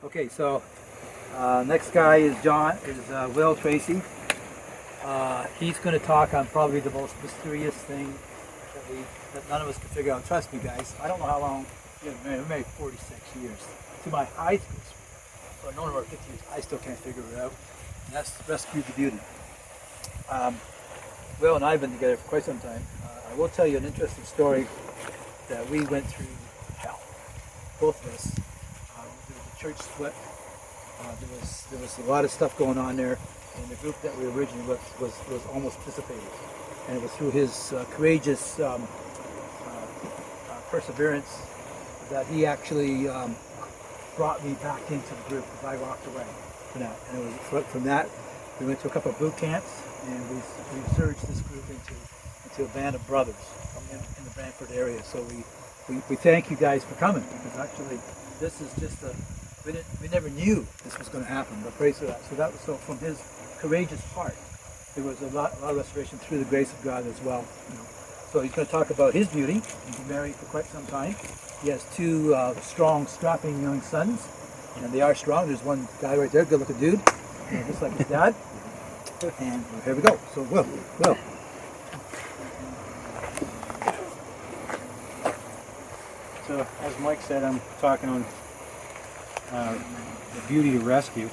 Okay, so next guy is Will Tracey. He's going to talk on probably the most mysterious thing that none of us can figure out. Trust me, guys. I don't know how long. We're married 46 years. To my high school, so I've known her about 50 years. I still can't figure it out. And that's Rescue the Beauty. Will and I have been together for quite some time. I will tell you an interesting story that we went through hell, both of us. There was a church split. There was a lot of stuff going on there, and the group that we originally was almost dissipated. And it was through his courageous perseverance that he actually brought me back into the group, because I walked away from that. And it was from that we went to a couple of boot camps, and we surged this group into a band of brothers in the Brantford area. So we thank you guys for coming, because actually this is just we never knew this was going to happen, but praise for that. So from his courageous heart, there was a lot of restoration through the grace of God as well. So he's going to talk about his beauty. He's been married for quite some time. He has two strong, strapping young sons, and they are strong. There's one guy right there, good-looking dude, just like his dad. And here we go. So Will. So as Mike said, I'm talking on the beauty to rescue.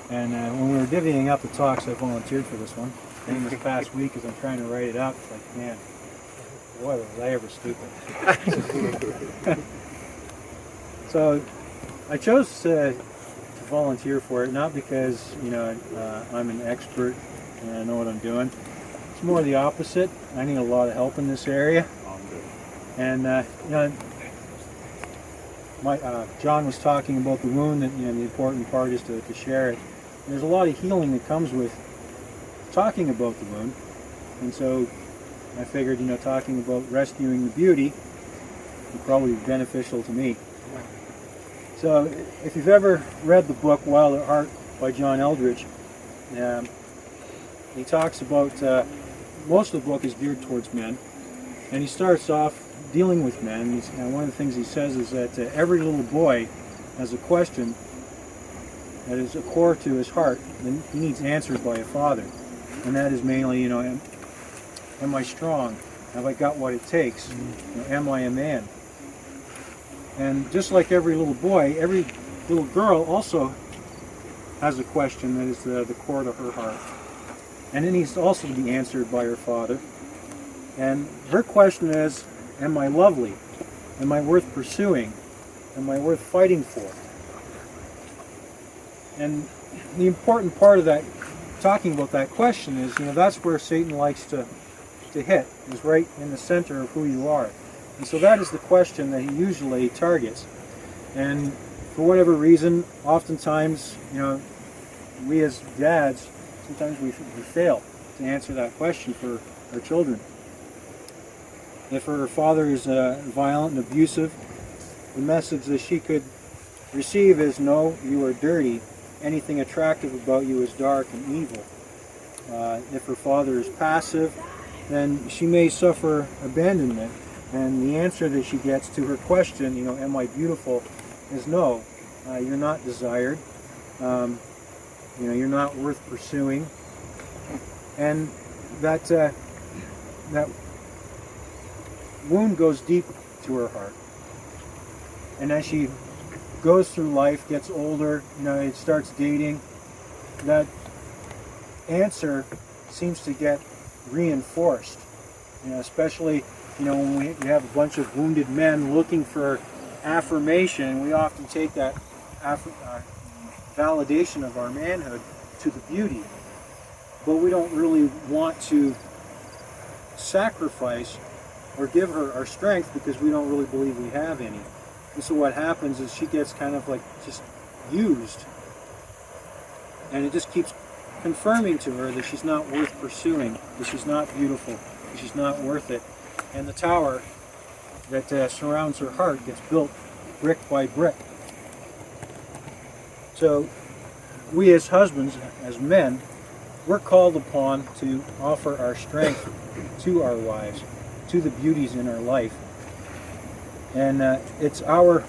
And when we were divvying up the talks, I volunteered for this one. And this past week, as I'm trying to write it up, it's like, man, boy, was I ever stupid. So I chose to volunteer for it, not because I'm an expert and I know what I'm doing. It's more the opposite. I need a lot of help in this area. And John was talking about the wound, that the important part is to share it. And there's a lot of healing that comes with talking about the wound, and so I figured talking about rescuing the beauty would probably be beneficial to me. So if you've ever read the book Wild at Heart by John Eldridge, he talks about most of the book is geared towards men, and he starts off dealing with men. And one of the things he says is that every little boy has a question that is a core to his heart that he needs answered by a father, and that is mainly, am I strong? Have I got what it takes? Am I a man? And just like every little boy, every little girl also has a question that is the core to her heart, and it needs also to be answered by her father. And her question is, am I lovely? Am I worth pursuing? Am I worth fighting for? And the important part of that, talking about that question, is that's where Satan likes to hit, is right in the center of who you are. And so that is the question that he usually targets. And for whatever reason, oftentimes, we as dads, sometimes we fail to answer that question for our children. If her father is violent and abusive, the message that she could receive is, no, you are dirty. Anything attractive about you is dark and evil. If her father is passive, then she may suffer abandonment. And the answer that she gets to her question, am I beautiful, is no. You're not desired. You're not worth pursuing. And that wound goes deep to her heart. And as she goes through life, gets older, it starts dating, that answer seems to get reinforced. Especially, when we have a bunch of wounded men looking for affirmation, we often take that validation of our manhood to the beauty. But we don't really want to sacrifice or give her our strength, because we don't really believe we have any. And so what happens is she gets kind of like just used, and it just keeps confirming to her that she's not worth pursuing, that she's not beautiful, that she's not worth it. And the tower that surrounds her heart gets built brick by brick. So we as husbands, as men, we're called upon to offer our strength to our wives, to the beauties in our life. And it's our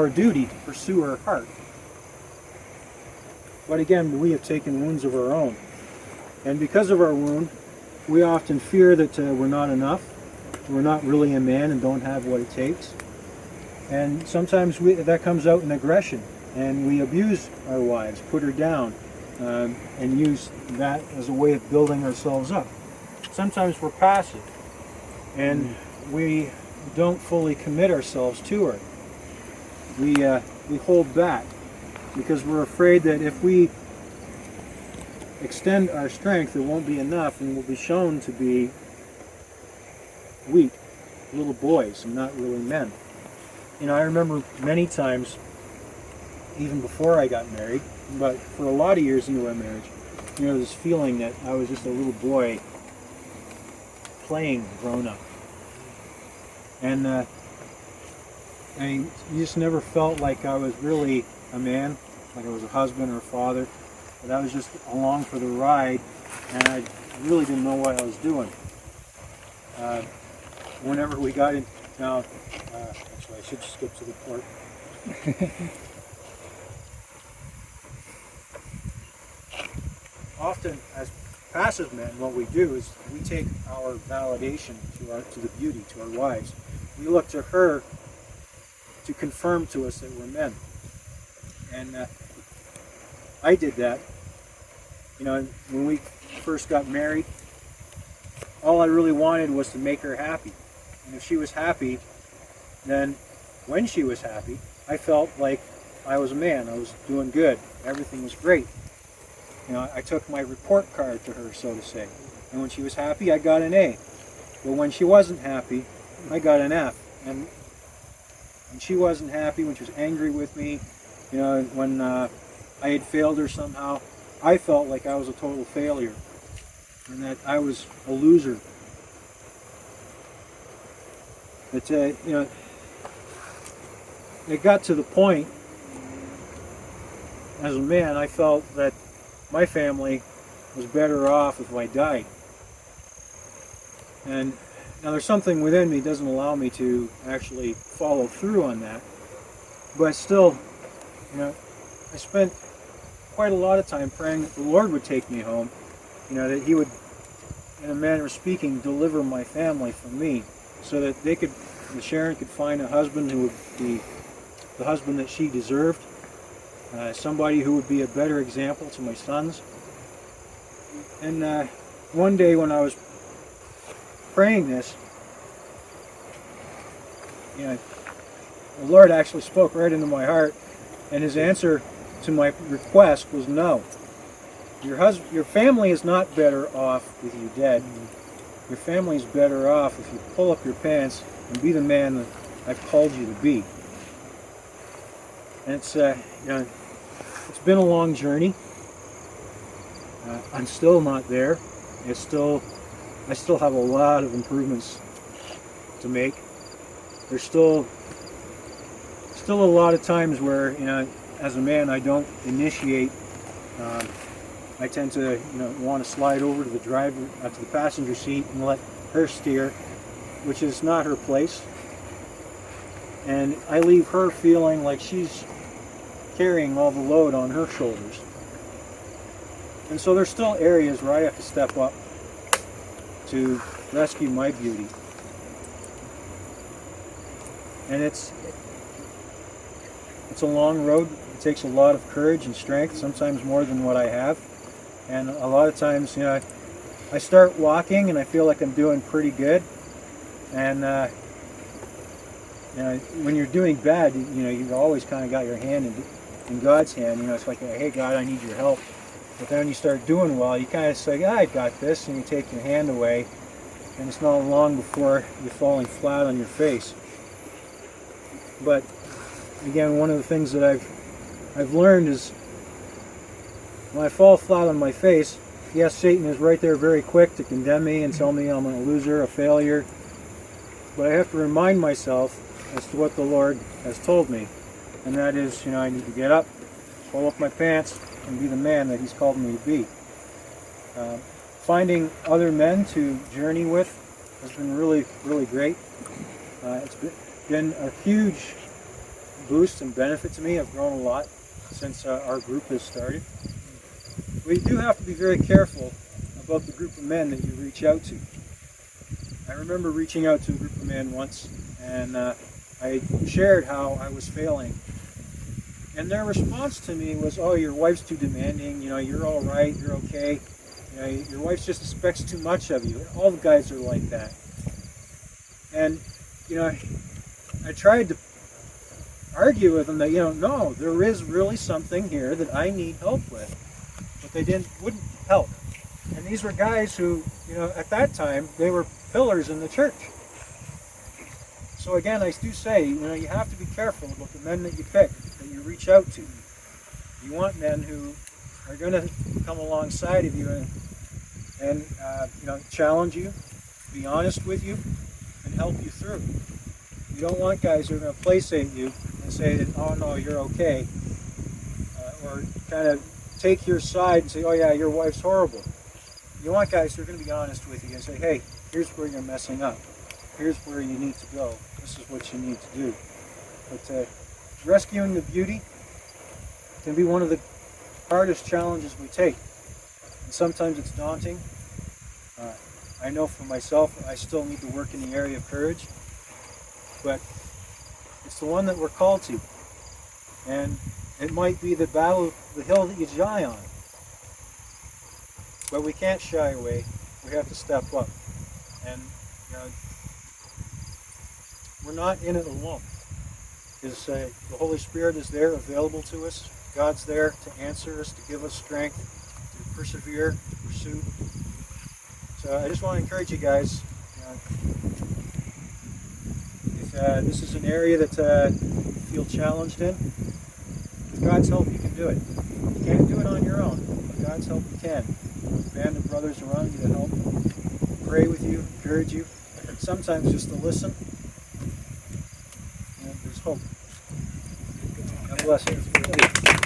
duty to pursue her heart. But again, we have taken wounds of our own. And because of our wound, we often fear that we're not enough, we're not really a man and don't have what it takes. And sometimes that comes out in aggression, and we abuse our wives, put her down, and use that as a way of building ourselves up. Sometimes we're passive, and we don't fully commit ourselves to her. We hold back because we're afraid that if we extend our strength, it won't be enough, and we'll be shown to be weak, little boys, and not really men. You know, I remember many times, even before I got married, but for a lot of years into our marriage, you know, this feeling that I was just a little boy playing grown up. And you just never felt like I was really a man, like I was a husband or a father, but I was just along for the ride, and I really didn't know what I was doing. Whenever we got in, now, actually I should skip to the part. Often, as passive men, what we do is we take our validation to the beauty, to our wives. We look to her to confirm to us that we're men. And I did that. You know, when we first got married, all I really wanted was to make her happy. And if she was happy, then when she was happy, I felt like I was a man. I was doing good. Everything was great. You know, I took my report card to her, so to say. And when she was happy, I got an A. But when she wasn't happy, I got an F. And when she wasn't happy, when she was angry with me, you know, when I had failed her somehow, I felt like I was a total failure and that I was a loser. But, you know, it got to the point, as a man, I felt that my family was better off if I died. And now there's something within me that doesn't allow me to actually follow through on that. But still, you know, I spent quite a lot of time praying that the Lord would take me home. You know, that He would, in a manner of speaking, deliver my family from me, so that Sharon could find a husband who would be the husband that she deserved. Somebody who would be a better example to my sons. And one day when I was praying this, you know, the Lord actually spoke right into my heart, and His answer to my request was no. Your family is not better off with you dead. Your family is better off if you pull up your pants and be the man that I've called you to be. And it's you know, it's been a long journey. I'm still not there. I still have a lot of improvements to make. There's still a lot of times where, you know, as a man, I don't initiate. I tend to, you know, want to slide over to the driver, to the passenger seat, and let her steer, which is not her place. And I leave her feeling like she's carrying all the load on her shoulders. And so there's still areas where I have to step up to rescue my beauty. And it's a long road. It takes a lot of courage and strength, sometimes more than what I have. And a lot of times, you know, I start walking and I feel like I'm doing pretty good. And you know, when you're doing bad, you know, you've always kind of got your hand in God's hand. You know, it's like, hey God, I need your help. But then when you start doing well, you kind of say, I got this, and you take your hand away, and it's not long before you're falling flat on your face. But again, one of the things that I've learned is when I fall flat on my face, yes, Satan is right there very quick to condemn me and tell me I'm a loser, a failure. But I have to remind myself as to what the Lord has told me. And that is, you know, I need to get up, pull up my pants, and be the man that He's called me to be. Finding other men to journey with has been really, really great. It's been a huge boost and benefit to me. I've grown a lot since our group has started. we do have to be very careful about the group of men that you reach out to. I remember reaching out to a group of men once, and I shared how I was failing. And their response to me was, "Oh, your wife's too demanding, you're all right, you're okay. Your wife just expects too much of you." All the guys are like that. And, I tried to argue with them that, no, there is really something here that I need help with. But they wouldn't help. And these were guys who, at that time, they were pillars in the church. So again, I do say, you have to be careful about the men that you pick, that you reach out to. You want men who are going to come alongside of you and challenge you, be honest with you, and help you through. You don't want guys who are going to placate you and say that, "Oh no, you're okay," or kind of take your side and say, "Oh yeah, your wife's horrible." You want guys who are going to be honest with you and say, "Hey, here's where you're messing up. Here's where you need to go. This is what you need to do." But rescuing the beauty can be one of the hardest challenges we take. And sometimes it's daunting. I know for myself, I still need to work in the area of courage. But it's the one that we're called to. And it might be the hill that you die on. But we can't shy away. We have to step up. And we're not in it alone. The Holy Spirit is there, available to us. God's there to answer us, to give us strength, to persevere, to pursue. So I just want to encourage you guys. If this is an area that you feel challenged in, with God's help, you can do it. You can't do it on your own. With God's help, you can. There's a band of brothers around you to help, pray with you, encourage you. Sometimes just to listen. And there's hope. God bless you.